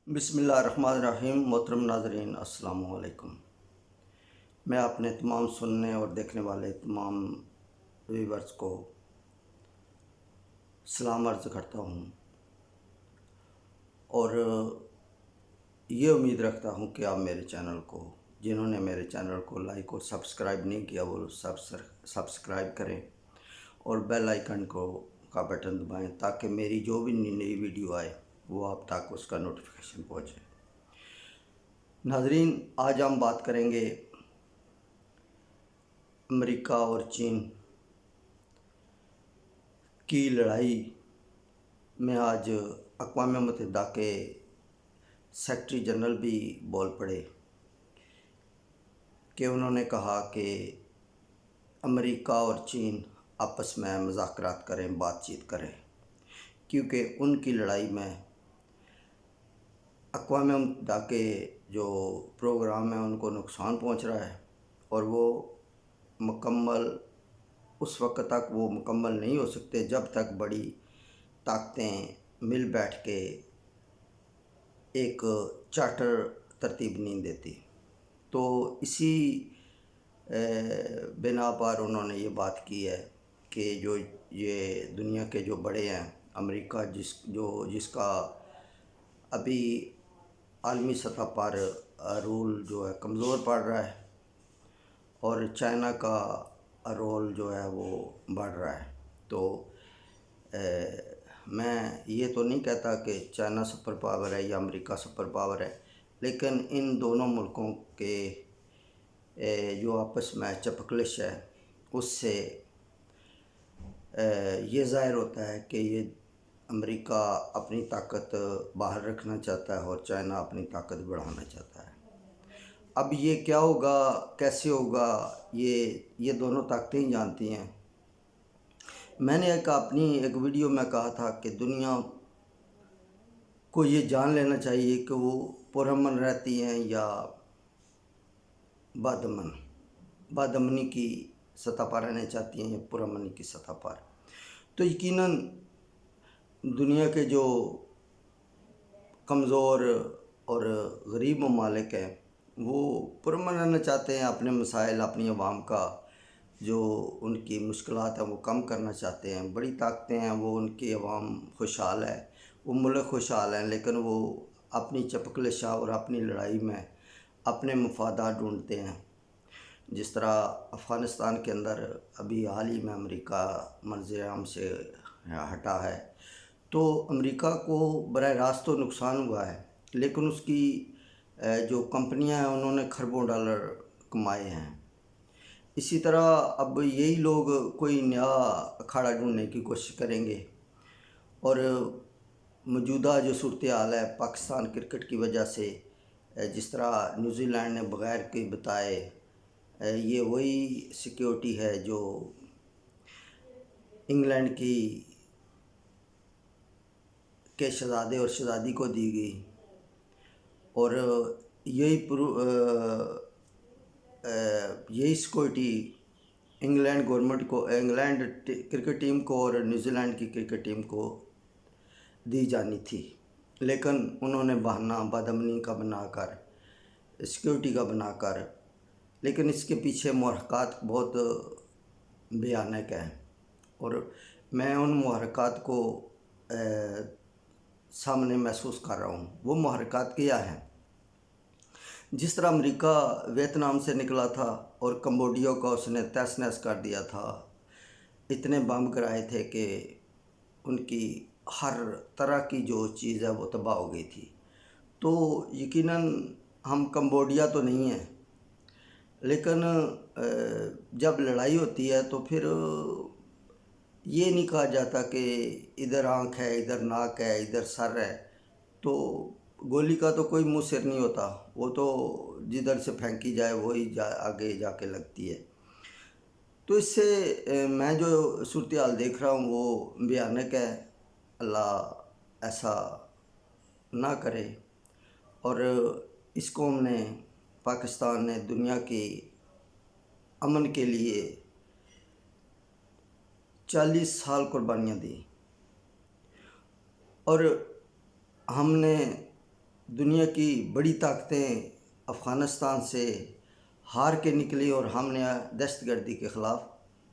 بسم اللہ الرحمن الرحیم۔ محترم ناظرین، السلام علیکم۔ میں اپنے تمام سننے اور دیکھنے والے تمام ویورز کو سلام عرض کرتا ہوں اور یہ امید رکھتا ہوں کہ آپ میرے چینل کو، جنہوں نے میرے چینل کو لائک اور سبسکرائب نہیں کیا وہ سبسکرائب کریں اور بیل آئیکن کا بٹن دبائیں تاکہ میری جو بھی نئی ویڈیو آئے وہ آپ تک اس کا نوٹیفیکیشن پہنچے۔ ناظرین، آج ہم بات کریں گے امریکہ اور چین کی لڑائی میں۔ آج اقوام متحدہ کے سیکرٹری جنرل بھی بول پڑے کہ انہوں نے کہا کہ امریکہ اور چین آپس میں مذاکرات کریں، بات چیت کریں، کیونکہ ان کی لڑائی میں اقوام متحدہ کے جو پروگرام ہیں ان کو نقصان پہنچ رہا ہے اور وہ اس وقت تک وہ مکمل نہیں ہو سکتے جب تک بڑی طاقتیں مل بیٹھ کے ایک چارٹر ترتیب نہیں دیتی۔ تو اسی بنا پر انہوں نے یہ بات کی ہے کہ جو یہ دنیا کے جو بڑے ہیں، امریکہ جس کا ابھی عالمی سطح پر رول جو ہے کمزور پڑ رہا ہے اور چائنا کا رول جو ہے وہ بڑھ رہا ہے، تو میں یہ تو نہیں کہتا کہ چائنا سپر پاور ہے یا امریکہ سپر پاور ہے، لیکن ان دونوں ملکوں کے جو آپس میں چپکلش ہے اس سے یہ ظاہر ہوتا ہے کہ یہ امریکہ اپنی طاقت باہر رکھنا چاہتا ہے اور چائنا اپنی طاقت بڑھانا چاہتا ہے۔ اب یہ کیا ہوگا، کیسے ہوگا، یہ دونوں طاقتیں ہی جانتی ہیں۔ میں نے اپنی ایک ویڈیو میں کہا تھا کہ دنیا کو یہ جان لینا چاہیے کہ وہ پرامن رہتی ہیں یا بادامنی کی سطح پر رہنا چاہتی ہیں یا پرامنی کی سطح پر۔ تو یقیناً دنیا کے جو کمزور اور غریب ممالک ہیں وہ پرامن رہنا چاہتے ہیں، اپنے مسائل، اپنی عوام کا جو ان کی مشکلات ہیں وہ کم کرنا چاہتے ہیں۔ بڑی طاقتیں ہیں، وہ ان کی عوام خوشحال ہے، وہ ملک خوشحال ہیں، لیکن وہ اپنی چپکلشاں اور اپنی لڑائی میں اپنے مفادات ڈھونڈتے ہیں۔ جس طرح افغانستان کے اندر ابھی حال ہی میں امریکہ منظر عام سے ہٹا ہے، تو امریکہ کو براہ راست تو نقصان ہوا ہے، لیکن اس کی جو کمپنیاں ہیں انہوں نے کھربوں ڈالر کمائے ہیں۔ اسی طرح اب یہی لوگ کوئی نیا اکھاڑا ڈھونڈنے کی کوشش کریں گے اور موجودہ جو صورتحال ہے پاکستان کرکٹ کی وجہ سے، جس طرح نیوزی لینڈ نے بغیر کے بتائے یہ وہی سیکیورٹی ہے جو انگلینڈ کے شہزادے اور شہزادی کو دی گئی، اور یہی سیکورٹی انگلینڈ گورنمنٹ کو، انگلینڈ کرکٹ ٹیم کو اور نیوزی لینڈ کی کرکٹ ٹیم کو دی جانی تھی، لیکن انہوں نے بہانہ بادامنی کا بنا کر، سیکیورٹی کا بنا کر، لیکن اس کے پیچھے محرکات بہت بھیانک ہیں اور میں ان محرکات کو سامنے محسوس کر رہا ہوں۔ وہ محرکات کیا ہیں؟ جس طرح امریکہ ویتنام سے نکلا تھا اور کمبوڈیا کا اس نے تہس نہس کر دیا تھا، اتنے بم گرائے تھے کہ ان کی ہر طرح کی جو چیز ہے وہ تباہ ہو گئی تھی۔ تو یقیناً ہم کمبوڈیا تو نہیں ہیں، لیکن جب لڑائی ہوتی ہے تو پھر یہ نہیں کہا جاتا کہ ادھر آنکھ ہے، ادھر ناک ہے، ادھر سر ہے، تو گولی کا تو کوئی منہ سر نہیں ہوتا، وہ تو جدھر سے پھینکی جائے وہی آگے جا کے لگتی ہے۔ تو اس سے میں جو صورتحال دیکھ رہا ہوں وہ بھیانک ہے۔ اللہ ایسا نہ کرے، اور اس قوم نے، پاکستان نے دنیا کی امن کے لیے 40 سال قربانیاں دی، اور ہم نے دنیا کی بڑی طاقتیں افغانستان سے ہار کے نکلی اور ہم نے دہشت گردی کے خلاف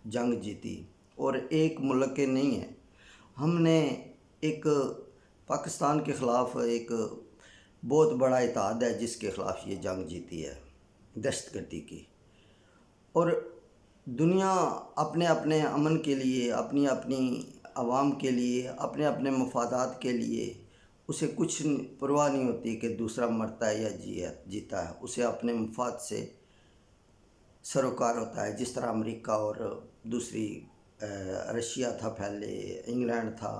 جنگ جیتی، اور ایک ملک کے نہیں ہیں، ہم نے ایک پاکستان کے خلاف ایک بہت بڑا اتحاد ہے جس کے خلاف یہ جنگ جیتی ہے دہشت گردی کی۔ اور دنیا اپنے اپنے امن کے لیے، اپنی اپنی عوام کے لیے، اپنے اپنے مفادات کے لیے اسے کچھ پرواہ نہیں ہوتی کہ دوسرا مرتا ہے یا جیتا ہے، اسے اپنے مفاد سے سروکار ہوتا ہے۔ جس طرح امریکہ اور دوسری رشیا تھا، پہلے انگلینڈ تھا،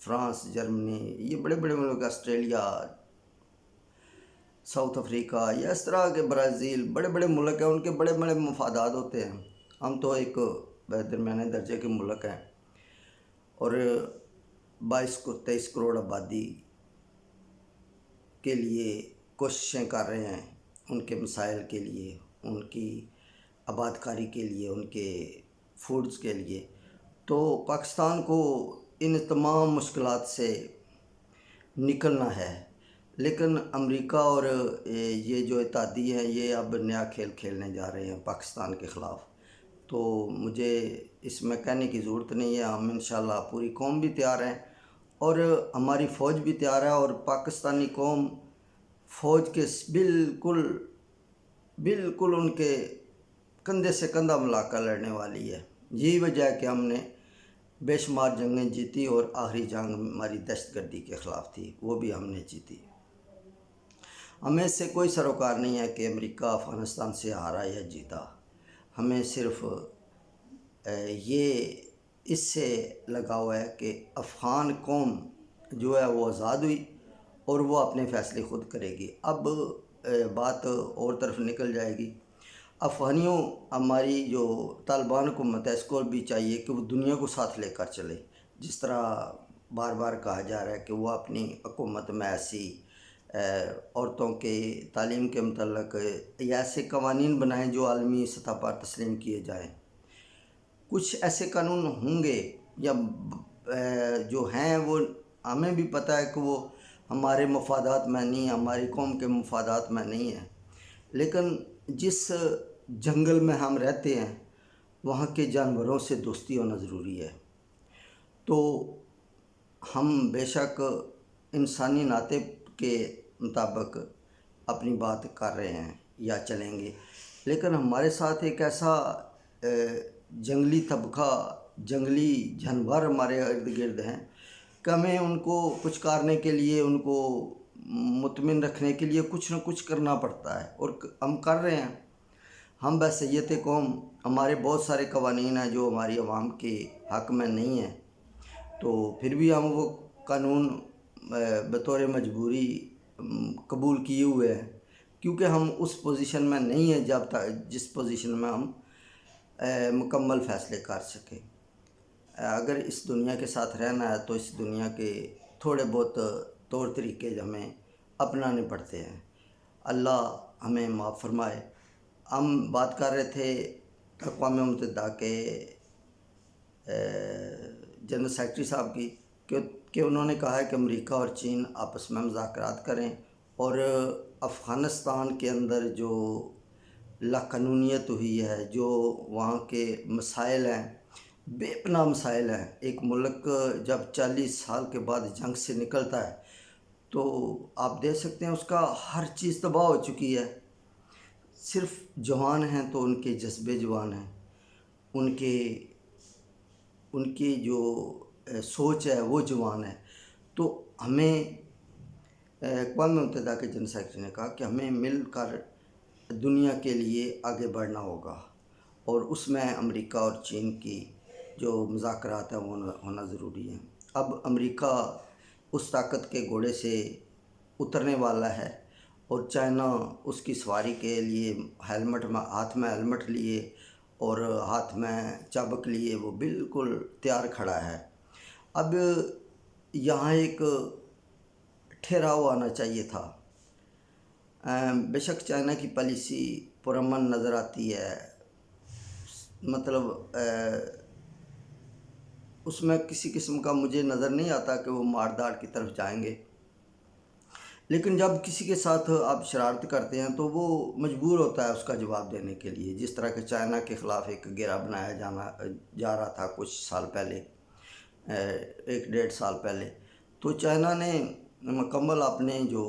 فرانس، جرمنی، یہ بڑے بڑے ملک، آسٹریلیا، ساؤتھ افریقہ، یا اس طرح کے برازیل، بڑے بڑے ملک ہیں، ان کے بڑے بڑے مفادات ہوتے ہیں۔ ہم تو ایک درمیانے درجے کے ملک ہیں، اور 23 کروڑ آبادی کے لیے کوششیں کر رہے ہیں، ان کے مسائل کے لیے، ان کی آباد کاری کے لیے، ان کے فوڈز کے لیے۔ تو پاکستان کو ان تمام مشکلات سے نکلنا ہے، لیکن امریکہ اور یہ جو اتحادی ہیں یہ اب نیا کھیل کھیلنے جا رہے ہیں پاکستان کے خلاف۔ تو مجھے اس میں کہنے کی ضرورت نہیں ہے، ہم انشاءاللہ پوری قوم بھی تیار ہیں اور ہماری فوج بھی تیار ہے، اور پاکستانی قوم فوج کے بالکل ان کے کندھے سے کندھا ملا کر لڑنے والی ہے۔ یہی وجہ ہے کہ ہم نے بے شمار جنگیں جیتی، اور آخری جنگ ہماری دہشت گردی کے خلاف تھی، وہ بھی ہم نے جیتی۔ ہمیں اس سے کوئی سروکار نہیں ہے کہ امریکہ افغانستان سے ہارا یا جیتا، ہمیں صرف یہ اس سے لگا ہوا ہے کہ افغان قوم جو ہے وہ آزاد ہوئی اور وہ اپنے فیصلے خود کرے گی۔ اب بات اور طرف نکل جائے گی۔ افغانیوں، ہماری جو طالبان حکومت ہے، اس کو بھی چاہیے کہ وہ دنیا کو ساتھ لے کر چلے، جس طرح بار بار کہا جا رہا ہے کہ وہ اپنی حکومت میں ایسی عورتوں کے تعلیم کے متعلق ایسے قوانین بنائیں جو عالمی سطح پر تسلیم کیے جائیں۔ کچھ ایسے قانون ہوں گے یا جو ہیں وہ ہمیں بھی پتہ ہے کہ وہ ہمارے مفادات میں نہیں، ہماری قوم کے مفادات میں نہیں ہیں، لیکن جس جنگل میں ہم رہتے ہیں وہاں کے جانوروں سے دوستی ہونا ضروری ہے۔ تو ہم بے شک انسانی ناطے کے مطابق اپنی بات کر رہے ہیں یا چلیں گے، لیکن ہمارے ساتھ ایک ایسا جنگلی طبقہ، جنگلی جانور ہمارے ارد گرد ہیں کہ ہمیں ان کو کچھ کرنے کے لیے، ان کو مطمئن رکھنے کے لیے کچھ نہ کچھ کرنا پڑتا ہے، اور ہم کر رہے ہیں۔ ہم بحیثیت قوم، ہمارے بہت سارے قوانین ہیں جو ہماری عوام کے حق میں نہیں ہیں، تو پھر بھی ہم وہ قانون بطور مجبوری قبول کیے ہوئے ہیں، کیونکہ ہم اس پوزیشن میں نہیں ہیں جب تک جس پوزیشن میں ہم مکمل فیصلے کر سکیں۔ اگر اس دنیا کے ساتھ رہنا ہے تو اس دنیا کے تھوڑے بہت طور طریقے ہمیں اپنانے پڑتے ہیں۔ اللہ ہمیں معاف فرمائے۔ ہم بات کر رہے تھے اقوام متحدہ کے جنرل سیکرٹری صاحب کی کہ انہوں نے کہا ہے کہ امریکہ اور چین آپس میں مذاکرات کریں، اور افغانستان کے اندر جو لاقانونیت ہوئی ہے، جو وہاں کے مسائل ہیں، بے پناہ مسائل ہیں۔ ایک ملک جب 40 سال کے بعد جنگ سے نکلتا ہے تو آپ دیکھ سکتے ہیں اس کا ہر چیز تباہ ہو چکی ہے۔ صرف جوان ہیں تو ان کے جذبے جوان ہیں، ان کی جو سوچ ہے وہ جوان ہے۔ تو ہمیں اقوام متحدہ کے جنرل سیکرٹری نے کہا کہ ہمیں مل کر دنیا کے لیے آگے بڑھنا ہوگا، اور اس میں امریکہ اور چین کی جو مذاکرات ہیں وہ ہونا ضروری ہیں۔ اب امریکہ اس طاقت کے گھوڑے سے اترنے والا ہے، اور چائنا اس کی سواری کے لیے ہاتھ میں ہیلمٹ لیے اور ہاتھ میں چابک لیے وہ بالکل تیار کھڑا ہے۔ اب یہاں ایک ٹھہراؤ آنا چاہیے تھا۔ بے شک چائنا کی پالیسی پرامن نظر آتی ہے، مطلب اس میں کسی قسم کا مجھے نظر نہیں آتا کہ وہ مار داڑ کی طرف جائیں گے، لیکن جب کسی کے ساتھ آپ شرارت کرتے ہیں تو وہ مجبور ہوتا ہے اس کا جواب دینے کے لیے. جس طرح کہ چائنا کے خلاف ایک گھیرا بنایا جا رہا تھا کچھ سال پہلے، 1-1.5 سال پہلے، تو چائنا نے مکمل اپنے جو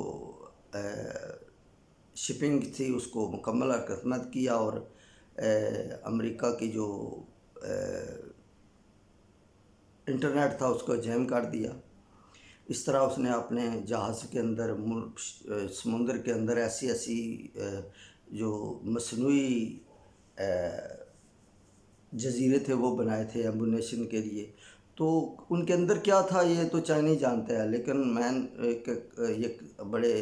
شپنگ تھی اس کو مکمل حرکت کیا، اور امریکہ کی جو انٹرنیٹ تھا اس کو جیم کر دیا. اس طرح اس نے اپنے جہاز کے اندر سمندر کے اندر ایسی جو مصنوعی جزیرے تھے وہ بنائے تھے ایمبونیشن کے لیے. تو ان کے اندر کیا تھا یہ تو چائنی جانتا ہے، لیکن میں ایک بڑے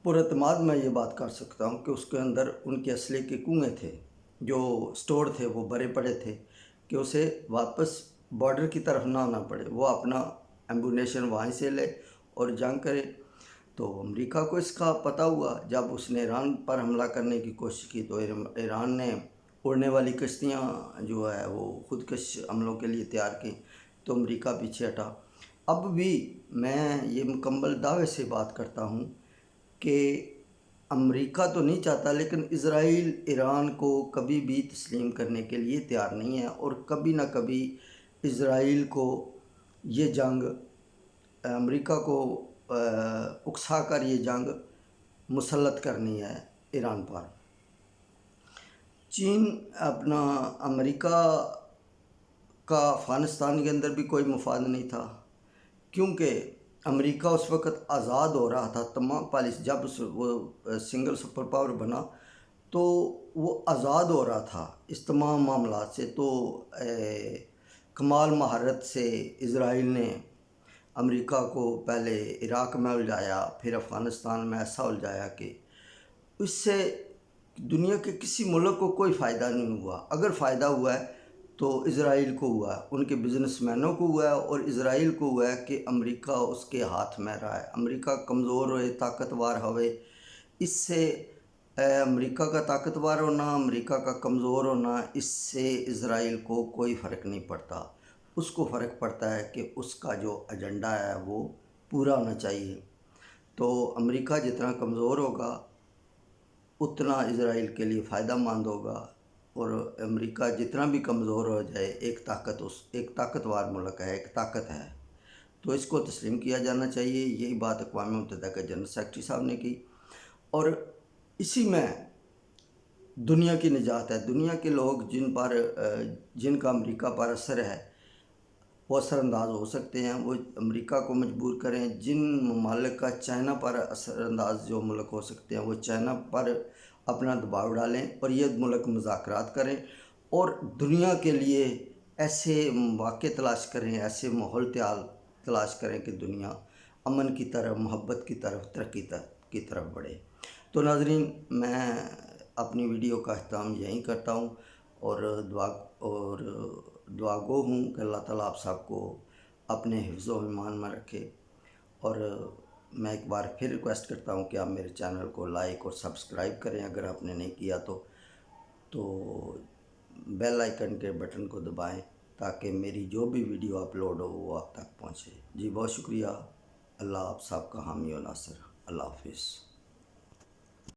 پراعتماد میں یہ بات کر سکتا ہوں کہ اس کے اندر ان کے اسلحے کے کنویں تھے جو سٹور تھے، وہ بھرے پڑے تھے کہ اسے واپس بارڈر کی طرف نہ آنا پڑے، وہ اپنا ایمبونیشن وہیں سے لے اور جنگ کرے. تو امریکہ کو اس کا پتہ ہوا جب اس نے ایران پر حملہ کرنے کی کوشش کی، تو ایران نے اڑنے والی کشتیاں جو ہے وہ خودکش حملوں کے لیے تیار کی، تو امریکہ پیچھے ہٹا. اب بھی میں یہ مکمل دعوے سے بات کرتا ہوں کہ امریکہ تو نہیں چاہتا، لیکن اسرائیل ایران کو کبھی بھی تسلیم کرنے کے لیے تیار نہیں ہے، اور کبھی نہ کبھی اسرائیل کو یہ جنگ امریکہ کو اکسا کر یہ جنگ مسلط کرنی ہے ایران پر. چین اپنا امریکہ کا افغانستان کے اندر بھی کوئی مفاد نہیں تھا، کیونکہ امریکہ اس وقت آزاد ہو رہا تھا تمام پالیسی. جب وہ سنگل سپر پاور بنا تو وہ آزاد ہو رہا تھا اس تمام معاملات سے. تو کمال مہارت سے اسرائیل نے امریکہ کو پہلے عراق میں الجھایا، پھر افغانستان میں ایسا الجھایا کہ اس سے دنیا کے کسی ملک کو کوئی فائدہ نہیں ہوا. اگر فائدہ ہوا ہے تو اسرائیل کو ہوا ہے، ان کے بزنس مینوں کو ہوا ہے، اور اسرائیل کو ہوا ہے کہ امریکہ اس کے ہاتھ میں رہا ہے. امریکہ کمزور ہوئے، طاقتور ہوئے، اس سے امریکہ کا طاقتور ہونا، امریکہ کا کمزور ہونا، اس سے اسرائیل کو کوئی فرق نہیں پڑتا. اس کو فرق پڑتا ہے کہ اس کا جو ایجنڈا ہے وہ پورا ہونا چاہیے. تو امریکہ جتنا کمزور ہوگا اتنا اسرائیل کے لیے فائدہ مند ہوگا، اور امریکہ جتنا بھی کمزور ہو جائے ایک طاقتور ملک ہے، ایک طاقت ہے، تو اس کو تسلیم کیا جانا چاہیے. یہی بات اقوام متحدہ کے جنرل سیکرٹری صاحب نے کی، اور اسی میں دنیا کی نجات ہے. دنیا کے لوگ جن کا امریکہ پر اثر ہے وہ اثر انداز ہو سکتے ہیں، وہ امریکہ کو مجبور کریں. جن ممالک کا چائنا پر اثر انداز جو ملک ہو سکتے ہیں وہ چائنا پر اپنا دباؤ ڈالیں، اور یہ ملک مذاکرات کریں، اور دنیا کے لیے ایسے مواقع تلاش کریں، ایسے ماحول تلاش کریں کہ دنیا امن کی طرف، محبت کی طرف، ترقی کی طرف بڑھے. تو ناظرین، میں اپنی ویڈیو کا اختتام یہیں کرتا ہوں، اور دعا گو ہوں کہ اللہ تعالیٰ آپ سب کو اپنے حفظ و ایمان میں رکھے. اور میں ایک بار پھر ریکویسٹ کرتا ہوں کہ آپ میرے چینل کو لائک اور سبسکرائب کریں اگر آپ نے نہیں کیا تو بیل آئیکن کے بٹن کو دبائیں تاکہ میری جو بھی ویڈیو اپلوڈ ہو وہ آپ تک پہنچے. جی بہت شکریہ. اللہ آپ سب کا حامی و ناصر. اللہ حافظ.